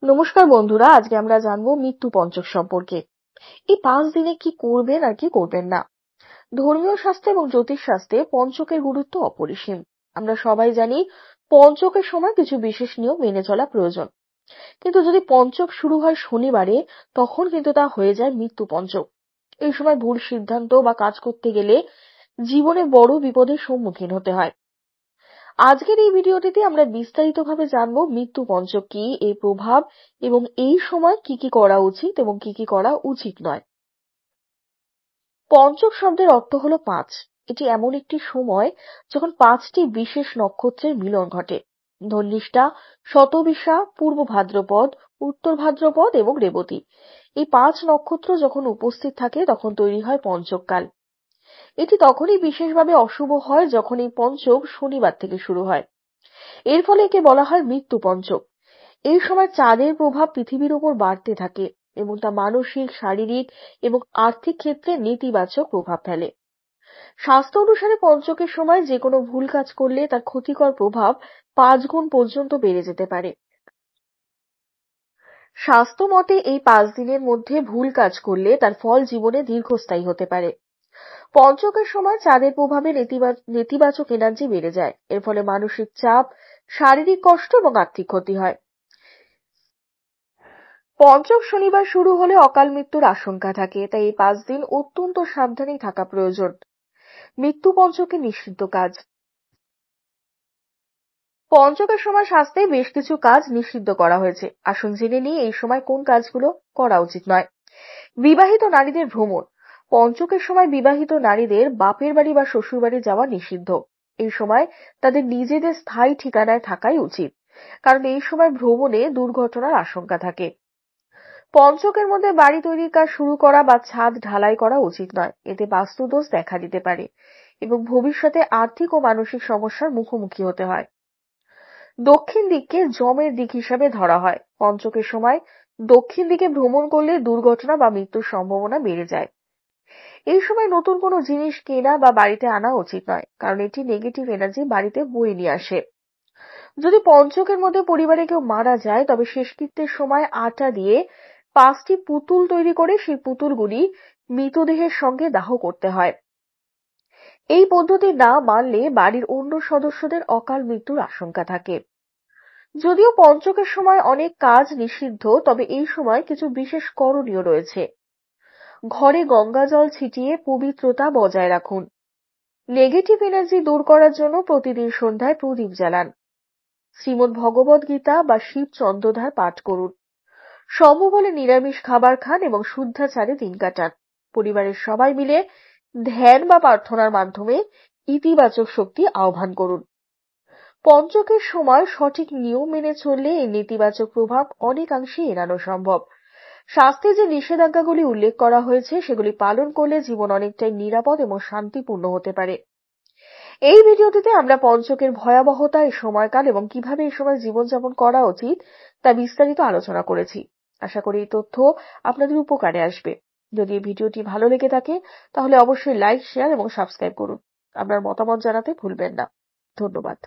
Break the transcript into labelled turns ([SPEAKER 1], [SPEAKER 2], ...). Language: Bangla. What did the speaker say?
[SPEAKER 1] নমস্কার বন্ধুরা, আজকে আমরা জানবো মৃত্যু পঞ্চক সম্পর্কে। এই 5 দিনে কি করবেন আর কি করবেন না। ধর্মীয় শাস্ত্রে এবং জ্যোতিষ শাস্ত্রে পঞ্চকের গুরুত্ব অপরিসীম। আমরা সবাই জানি পঞ্চকের সময় কিছু বিশেষ নিয়ম মেনে চলা প্রয়োজন, কিন্তু যদি পঞ্চক শুরু হয় শনিবারে, তখন কিন্তু তা হয়ে যায় মৃত্যু পঞ্চক। এই সময় ভুল সিদ্ধান্ত বা কাজ করতে গেলে জীবনে বড় বিপদের সম্মুখীন হতে হয়। আজকের এই ভিডিওটিতে আমরা বিস্তারিতভাবে জানবো মৃত্যু পঞ্চক কি, এর প্রভাব এবং এই সময় কি কি করা উচিত এবং কি কি করা উচিত নয়। পঞ্চক শব্দের অর্থ হলো 5। এটি এমন একটি সময় যখন 5টি বিশেষ নক্ষত্রের মিলন ঘটে: ধনিষ্ঠা, শতবিশা, পূর্ব ভাদ্রপদ, উত্তর ভাদ্রপদ এবং রেবতী। এই 5 নক্ষত্র যখন উপস্থিত থাকে তখন তৈরি হয় পঞ্চককাল। এটি তখনই বিশেষভাবে অশুভ হয় যখন এই পঞ্চক শনিবার থেকে শুরু হয়। এর ফলে একে বলা হয় মৃত্যু পঞ্চক। এই সময় চাঁদের প্রভাব পৃথিবীর উপর বাড়তে থাকে এবং তা মানসিক, শারীরিক এবং আর্থিক ক্ষেত্রে নেতিবাচক প্রভাব ফেলে। স্বাস্থ্য অনুসারে পঞ্চকের সময় যে কোনো ভুল কাজ করলে তার ক্ষতিকর প্রভাব 5 গুণ পর্যন্ত বেড়ে যেতে পারে। স্বাস্থ্য মতে এই 5 দিনের মধ্যে ভুল কাজ করলে তার ফল জীবনে দীর্ঘস্থায়ী হতে পারে। পঞ্চকের সময় চাঁদের প্রভাবে নেতিবাচক এনার্জি বেড়ে যায়। এর ফলে মানসিক চাপ, শারীরিক কষ্ট এবং আর্থিক ক্ষতি হয়। পঞ্চক শনিবার শুরু হলে অকাল মৃত্যুর আশঙ্কা থাকে, তাই এই 5 দিন অত্যন্ত সাবধানে থাকা প্রয়োজন। মৃত্যু পঞ্চকে নিষিদ্ধ কাজ। পঞ্চকের সময় শাস্ত্রে বেশ কিছু কাজ নিষিদ্ধ করা হয়েছে। আসুন জেনে নিই এই সময় কোন কাজগুলো করা উচিত নয়। বিবাহিত নারীদের ভ্রমণ। পঞ্চকের সময় বিবাহিত নারীদের বাপের বাড়ি বা শ্বশুর বাড়ি যাওয়া নিষিদ্ধ। এই সময় তাদের নিজেদের স্থায়ী ঠিকানায় থাকাই উচিত, কারণ এই সময় ভ্রমণে দুর্ঘটনার আশঙ্কা থাকে। পঞ্চকের মধ্যে বাড়ি তৈরির কাজ শুরু করা বা ছাদ ঢালাই করা উচিত নয়। এতে বাস্তুদোষ দেখা দিতে পারে এবং ভবিষ্যতে আর্থিক ও মানসিক সমস্যার মুখোমুখি হতে হয়। দক্ষিণ দিককে যমের দিক হিসাবে ধরা হয়। পঞ্চকের সময় দক্ষিণ দিকে ভ্রমণ করলে দুর্ঘটনা বা মৃত্যুর সম্ভাবনা বেড়ে যায়। এই সময় নতুন কোনো জিনিস কেনা বা বাড়িতে আনা উচিত নয়, কারণ এটি নেগেটিভ এনার্জি বাড়িতে বয়ে নিয়ে আসে। যদি পঞ্চকের মধ্যে পরিবারে কেউ মারা যায়, তবে শেষকৃত্যের সময় আটা দিয়ে 5টি পুতুল তৈরি করে সেই পুতুলগুলি মৃতদেহের সঙ্গে দাহ করতে হয়। এই পদ্ধতি না মানলে বাড়ির অন্য সদস্যদের অকাল মৃত্যুর আশঙ্কা থাকে। যদিও পঞ্চকের সময় অনেক কাজ নিষিদ্ধ, তবে এই সময় কিছু বিশেষ করণীয় রয়েছে। ঘরে গঙ্গা জল ছিটিয়ে পবিত্রতা বজায় রাখুন। নেগেটিভ এনার্জি দূর করার জন্য প্রতিদিন সন্ধ্যায় প্রদীপ জ্বালান। শ্রীমদ্ ভগবদ গীতা বা শিব চন্দ্রধার পাঠ করুন। সম্ভব হলে নিরামিষ খাবার খান এবং শুদ্ধাচারে দিন কাটান। পরিবারের সবাই মিলে ধ্যান বা প্রার্থনার মাধ্যমে ইতিবাচক শক্তি আহ্বান করুন। পঞ্চকের সময় সঠিক নিয়ম মেনে চললে এই নেতিবাচক প্রভাব অনেকাংশে এড়ানো সম্ভব। শাস্ত্রে যে নিষেধাজ্ঞাগুলি উল্লেখ করা হয়েছে সেগুলি পালন করলে জীবন অনেকটাই নিরাপদ এবং শান্তিপূর্ণ হতে পারে। এই ভিডিওটিতে আমরা পঞ্চকের ভয়াবহতা, এই সময়কাল এবং কিভাবে এই সময় জীবনযাপন করা উচিত তা বিস্তারিত আলোচনা করেছি। আশা করি এই তথ্য আপনাদের উপকারে আসবে। যদি এই ভিডিওটি ভালো লেগে থাকে তাহলে অবশ্যই লাইক, শেয়ার এবং সাবস্ক্রাইব করুন। আপনার মতামত জানাতে ভুলবেন না। ধন্যবাদ।